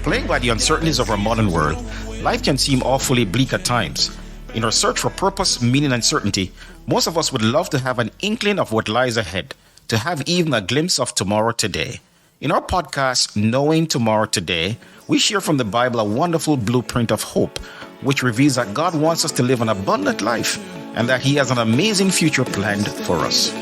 Plagued by the uncertainties of our modern world, life can seem awfully bleak at times. In our search for purpose, meaning, and certainty, most of us would love to have an inkling of what lies ahead, to have even a glimpse of tomorrow today. In our podcast, Knowing Tomorrow Today, we share from the Bible a wonderful blueprint of hope, which reveals that God wants us to live an abundant life and that He has an amazing future planned for us.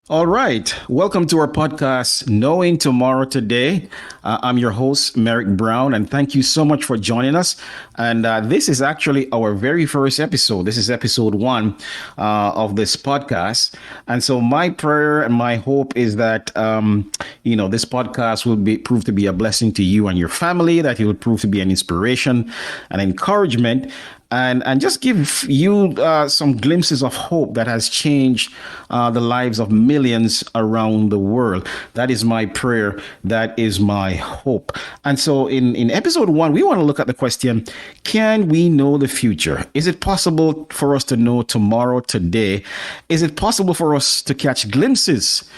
All right. Welcome to our podcast, Knowing Tomorrow Today. I'm your host, Merrick Brown, and thank you so much for joining us. And this is actually our very first episode. This is episode 1 of this podcast. And so my prayer and my hope is that, this podcast will prove to be a blessing to you and your family, that it will prove to be an inspiration and encouragement. And just give you some glimpses of hope that has changed the lives of millions around the world. That is my prayer. That is my hope. And so in episode 1, we want to look at the question, can we know the future? Is it possible for us to know tomorrow, today? Is it possible for us to catch glimpses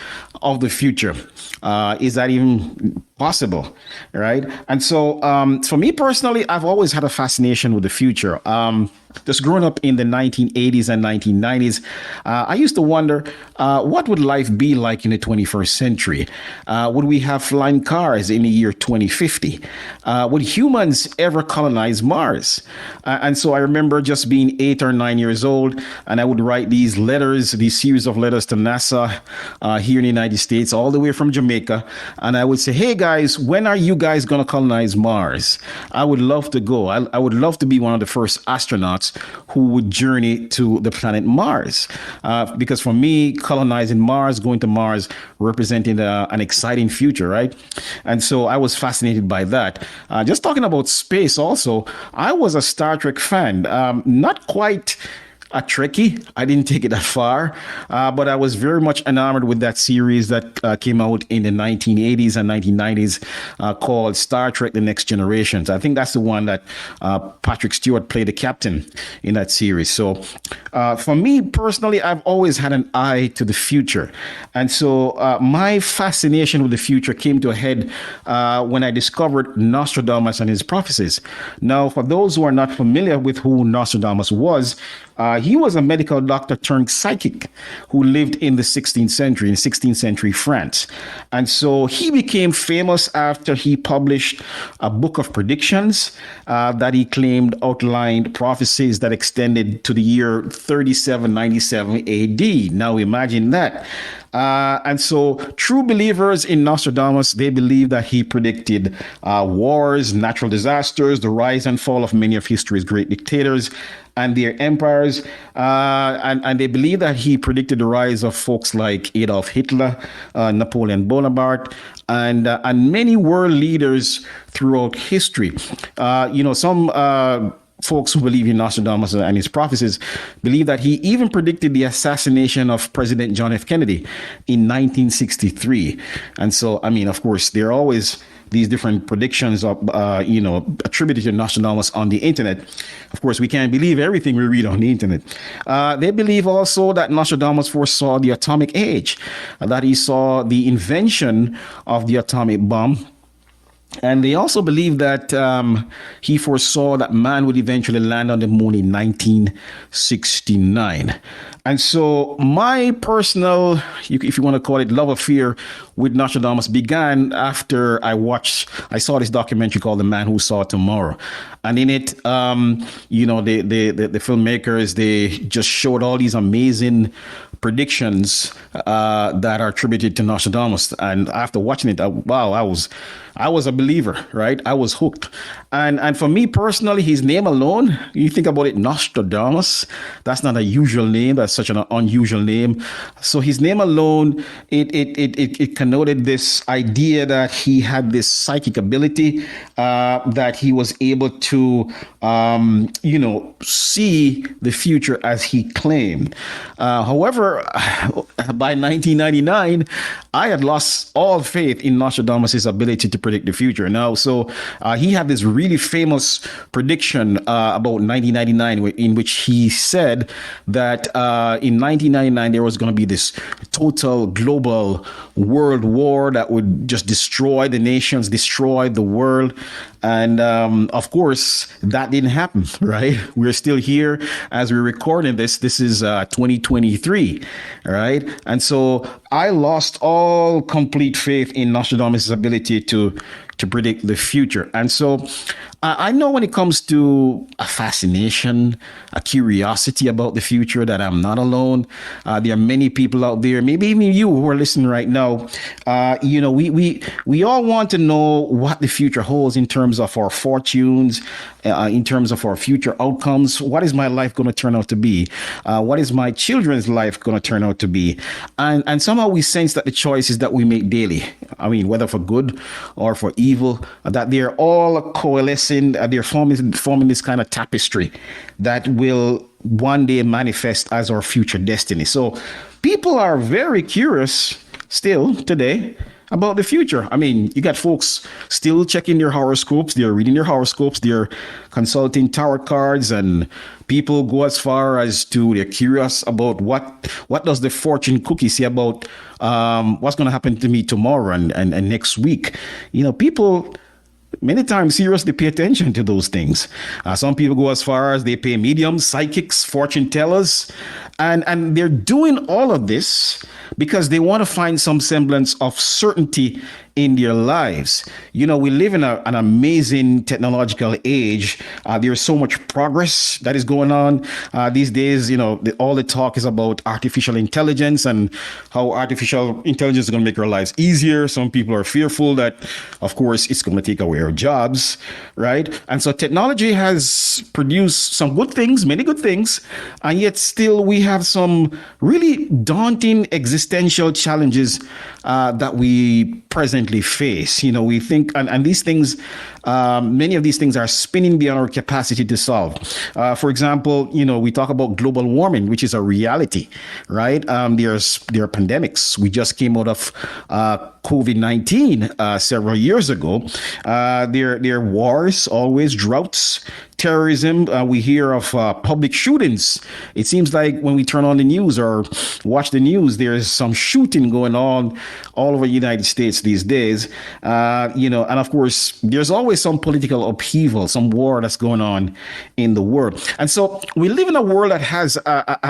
of the future? Is that even possible? Right? And so for me personally, I've always had a fascination with the future. Just growing up in the 1980s and 1990s, I used to wonder, what would life be like in the 21st century? Would we have flying cars in the year 2050? Would humans ever colonize Mars? And so I remember just being 8 or 9 years old, and I would write these series of letters to NASA here in the United States, all the way from Jamaica. And I would say, hey guys, when are you guys going to colonize Mars? I would love to go. I would love to be one of the first astronauts who would journey to the planet Mars. Because for me, colonizing Mars, going to Mars, represented an exciting future, right? And so I was fascinated by that. Just talking about space also, I was a Star Trek fan. Not quite a Trekkie. I didn't take it that far, but I was very much enamored with that series that came out in the 1980s and 1990s called Star Trek: The Next Generation. I think that's the one that Patrick Stewart played the captain in that series. So for me personally, I've always had an eye to the future. And so my fascination with the future came to a head when I discovered Nostradamus and his prophecies. Now, for those who are not familiar with who Nostradamus was, he was a medical doctor turned psychic who lived in the 16th century France. And so he became famous after he published a book of predictions that he claimed outlined prophecies that extended to the year 3797 AD. Now imagine that. And so true believers in Nostradamus, they believe that he predicted wars, natural disasters, the rise and fall of many of history's great dictators and their empires. And they believe that he predicted the rise of folks like Adolf Hitler, Napoleon Bonaparte, and many world leaders throughout history. Some folks who believe in Nostradamus and his prophecies believe that he even predicted the assassination of President John F. Kennedy in 1963. And so, of course, there are always these different predictions of, attributed to Nostradamus on the internet. Of course, we can't believe everything we read on the internet. They believe also that Nostradamus foresaw the atomic age, that he saw the invention of the atomic bomb. And they also believe that he foresaw that man would eventually land on the moon in 1969. And so my personal, if you want to call it, love affair with Nostradamus began after I saw this documentary called The Man Who Saw Tomorrow. And in it, the filmmakers, they just showed all these amazing predictions that are attributed to Nostradamus. And after watching it, I was a believer, right? I was hooked. And for me personally, his name alone, you think about it, Nostradamus, that's not a usual name. That's such an unusual name. So his name alone, it noted this idea that he had this psychic ability, that he was able to, see the future as he claimed. However, by 1999, I had lost all faith in Nostradamus' ability to predict the future. Now, so he had this really famous prediction about 1999, in which he said that in 1999 there was going to be this total global world war that would just destroy the nations, destroy the world. And of course, that didn't happen, right? We're still here as we're recording this. This is 2023, right? And so I lost all complete faith in Nostradamus' ability to predict the future. And so I know when it comes to a fascination, a curiosity about the future, that I'm not alone. There are many people out there, maybe even you who are listening right now. We all want to know what the future holds in terms of our fortunes, in terms of our future outcomes. What is my life going to turn out to be? What is my children's life going to turn out to be? And somehow we sense that the choices that we make daily, I mean, whether for good or for evil, that they're all coalescing, they're forming this kind of tapestry that will one day manifest as our future destiny. So people are very curious still today about the future. I mean, you got folks still checking their horoscopes, they're reading their horoscopes, they're consulting tarot cards, and people go as far as to they're curious about what does the fortune cookie say about what's going to happen to me tomorrow and next week. People many times seriously pay attention to those things. Some people go as far as they pay mediums, psychics, fortune tellers, and they're doing all of this because they want to find some semblance of certainty in their lives. We live in an amazing technological age. There's so much progress that is going on these days. All the talk is about artificial intelligence and how artificial intelligence is going to make our lives easier. Some people are fearful that, of course, it's going to take away our jobs, right? And so technology has produced some good things, many good things, and yet still we have some really daunting existential challenges that we presently face. We think, and these things, many of these things are spinning beyond our capacity to solve. For example, we talk about global warming, which is a reality, right? There are pandemics. We just came out of COVID-19 several years ago. There are wars, always droughts, terrorism. We hear of public shootings. It seems like when we turn on the news or watch the news, there's some shooting going on all over the United States these days. And of course, there's always some political upheaval, some war that's going on in the world. And so we live in a world that has,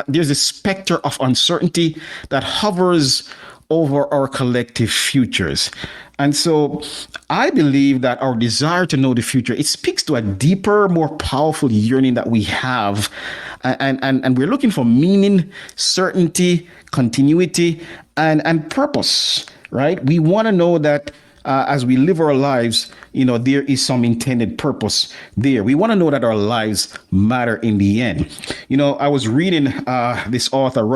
there's a specter of uncertainty that hovers over our collective futures. And so I believe that our desire to know the future, it speaks to a deeper, more powerful yearning that we have. And we're looking for meaning, certainty, continuity, and purpose, right? We want to know that as we live our lives, there is some intended purpose there. We want to know that our lives matter in the end. I was reading this author,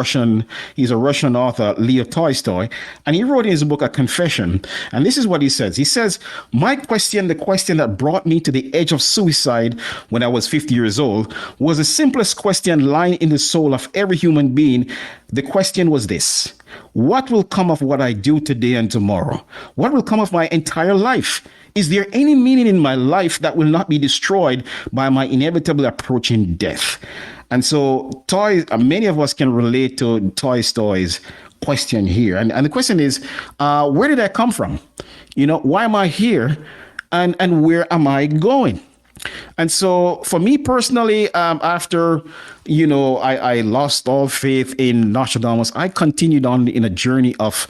he's a Russian author, Leo Tolstoy, and he wrote in his book, A Confession. And this is what he says. He says, the question that brought me to the edge of suicide when I was 50 years old was the simplest question lying in the soul of every human being. The question was this: what will come of what I do today and tomorrow? What will come of my entire life? Is there any meaning in my life that will not be destroyed by my inevitable approaching death? And so many of us can relate to Tolstoy's question here. And the question is, where did I come from? Why am I here? And where am I going? And so for me personally, after, I lost all faith in Nostradamus, I continued on in a journey of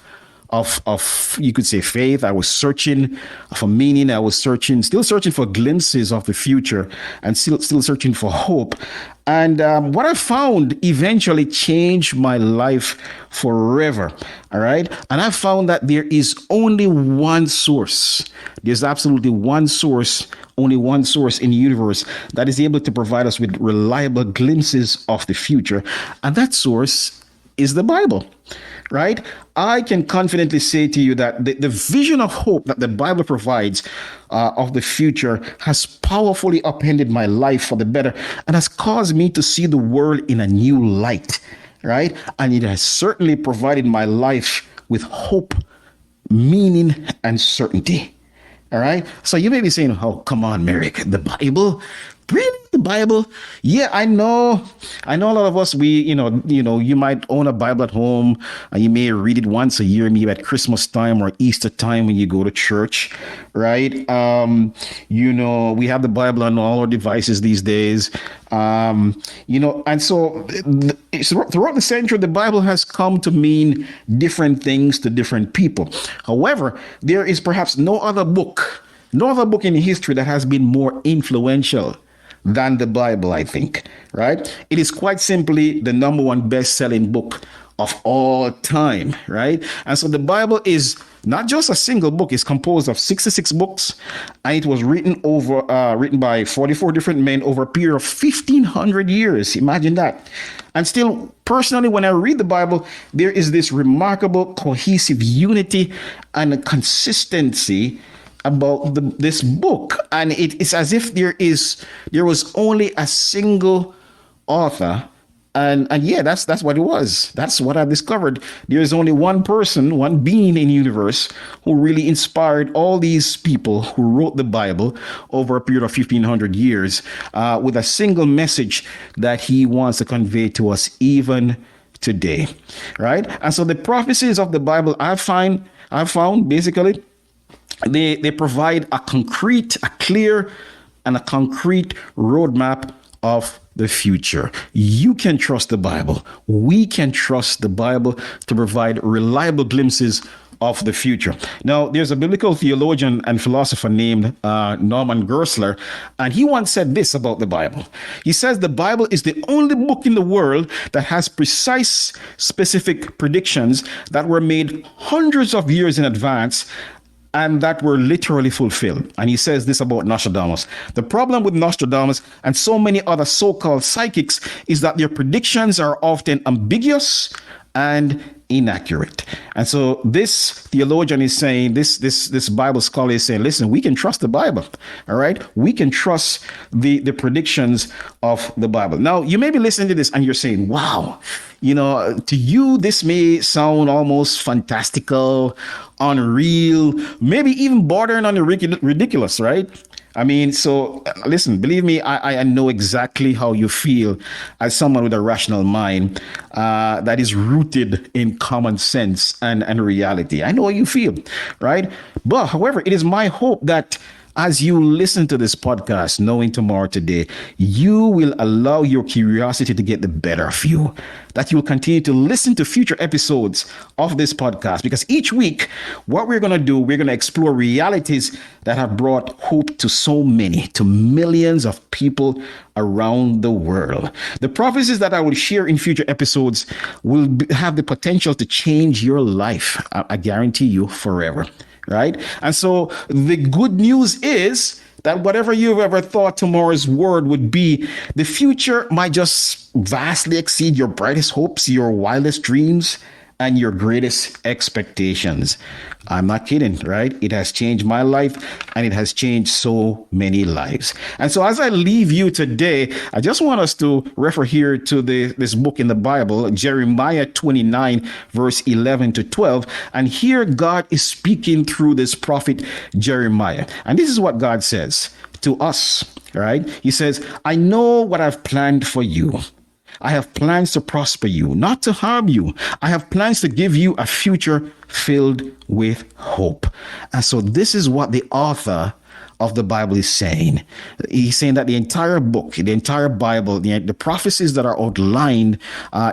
you could say faith. I was searching for meaning. I was still searching for glimpses of the future, and still searching for hope. And what I found eventually changed my life forever. All right. And I found that there is only one source. There's absolutely one source, only one source in the universe that is able to provide us with reliable glimpses of the future. And that source is the Bible, right? I can confidently say to you that the vision of hope that the Bible provides of the future has powerfully upended my life for the better and has caused me to see the world in a new light, right? And it has certainly provided my life with hope, meaning, and certainty. All right. So you may be saying, oh, come on, Merrick, the Bible? Really? The Bible? Yeah, I know. I know a lot of us, you might own a Bible at home and you may read it once a year, maybe at Christmas time or Easter time when you go to church, right? We have the Bible on all our devices these days. And so throughout the century, the Bible has come to mean different things to different people. However, there is perhaps no other book in history that has been more influential than the Bible, I think, right? It is quite simply the number one best-selling book of all time, right? And so the Bible is not just a single book. It's composed of 66 books, and it was written by 44 different men over a period of 1,500 years. Imagine that. And still, personally, when I read the Bible, there is this remarkable cohesive unity and consistency about this book, and it's as if there was only a single author, and yeah, that's what it was. That's what I discovered. There is only one person, one being in the universe who really inspired all these people who wrote the Bible over a period of 1,500 years with a single message that he wants to convey to us even today, right? And so the prophecies of the Bible, I've found basically they provide a clear and a concrete roadmap of the future. You can trust the Bible. We can trust the Bible to provide reliable glimpses of the future. Now, there's a biblical theologian and philosopher named Norman Geisler, and he once said this about the Bible. He says the Bible is the only book in the world that has precise, specific predictions that were made hundreds of years in advance and that were literally fulfilled. And he says this about Nostradamus. The problem with Nostradamus and so many other so-called psychics is that their predictions are often ambiguous and inaccurate. And so this theologian is saying, this Bible scholar is saying, listen, we can trust the Bible. All right. We can trust the predictions of the Bible. Now, you may be listening to this and you're saying, wow, to you, this may sound almost fantastical, unreal, maybe even bordering on the ridiculous, right? I mean, so listen, believe me, I know exactly how you feel as someone with a rational mind that is rooted in common sense and reality. I know how you feel, right? But however, it is my hope that as you listen to this podcast, Knowing Tomorrow Today, you will allow your curiosity to get the better of you, that you will continue to listen to future episodes of this podcast, because each week, what we're going to do, we're going to explore realities that have brought hope to so many, to millions of people around the world. The prophecies that I will share in future episodes will have the potential to change your life. I guarantee you, forever. Right? And so the good news is that whatever you've ever thought tomorrow's word would be, the future might just vastly exceed your brightest hopes, your wildest dreams, and your greatest expectations. I'm not kidding, right? It has changed my life and it has changed so many lives. And so as I leave you today, I just want us to refer here to this book in the Bible, Jeremiah 29, verse 11 to 12. And here God is speaking through this prophet Jeremiah. And this is what God says to us, right? He says, I know what I've planned for you. I have plans to prosper you, not to harm you. I have plans to give you a future filled with hope. And so this is what the author of the Bible is saying. He's saying that the entire book, the entire Bible, the prophecies that are outlined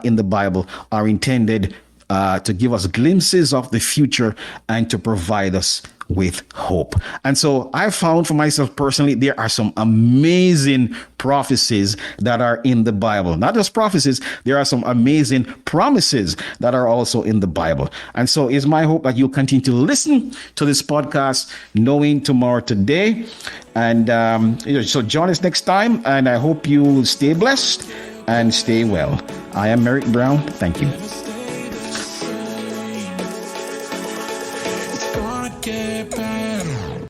in the Bible are intended to give us glimpses of the future and to provide us with hope. And so I found for myself personally, there are some amazing prophecies that are in the Bible. Not just prophecies, there are some amazing promises that are also in the Bible. And so it's my hope that you'll continue to listen to this podcast, Knowing Tomorrow Today. And so join us next time, and I hope you stay blessed and stay well. I am Merrick Brown. Thank you.